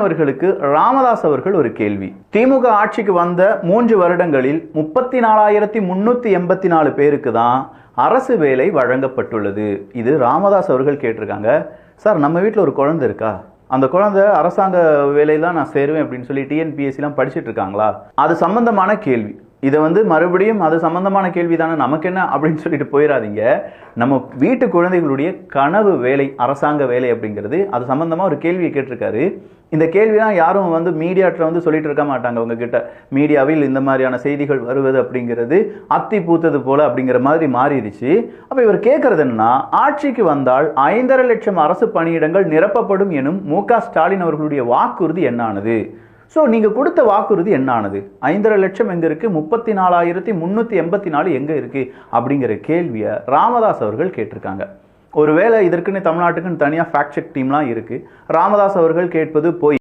அவர்களுக்கு ராமதாஸ் அவர்கள் ஒரு கேள்வி. திமுக ஆட்சிக்கு வந்த 3 வருடங்களில் 34,384 பேருக்கு தான் அரசு வேலை வழங்கப்பட்டுள்ளது. இது ராமதாஸ் அவர்கள் கேட்டிருக்காங்க. சார், நம்ம வீட்டில் ஒரு குழந்தை இருக்கா, அந்த குழந்தை அரசாங்க வேலையெல்லாம் நான் சேருவேன் அப்படின்னு சொல்லி டிஎன்பிஎஸ்சிலாம் படிச்சுட்டு இருக்காங்களா? அது சம்பந்தமான கேள்வி. இதை மறுபடியும் அது சம்பந்தமான கேள்வி தானே, நமக்கு என்ன அப்படின்னு சொல்லிட்டு போயிடாதீங்க. நம்ம வீட்டு குழந்தைகளுடைய கனவு வேலை, அரசாங்க வேலை அப்படிங்கிறது அது சம்பந்தமா ஒரு கேள்வியை கேட்டிருக்காரு. இந்த கேள்விலாம் யாரும் மீடியாட்டில் சொல்லிட்டு இருக்க மாட்டாங்க. உங்ககிட்ட மீடியாவில் இந்த மாதிரியான செய்திகள் வருவது அப்படிங்கிறது அத்தி பூத்தது போல அப்படிங்கிற மாதிரி மாறிடுச்சு. அப்ப இவர் கேட்கறது என்னன்னா, ஆட்சிக்கு வந்தால் 5.5 லட்சம் அரசு பணியிடங்கள் நிரப்பப்படும் எனும் மு.க. ஸ்டாலின் அவர்களுடைய வாக்குறுதி என்னானது? ஸோ நீங்கள் கொடுத்த வாக்குறுதி என்னானது? 5.5 லட்சம் எங்கே இருக்குது, 34,384 எங்கே இருக்குது அப்படிங்கிற கேள்வியை ராமதாஸ் அவர்கள் கேட்டிருக்காங்க. ஒருவேளை இதற்குன்னு தமிழ்நாட்டுக்குன்னு தனியாக ஃபேக்ட் செக் டீம்லாம் இருக்குது. ராமதாஸ் அவர்கள் கேட்பது போய்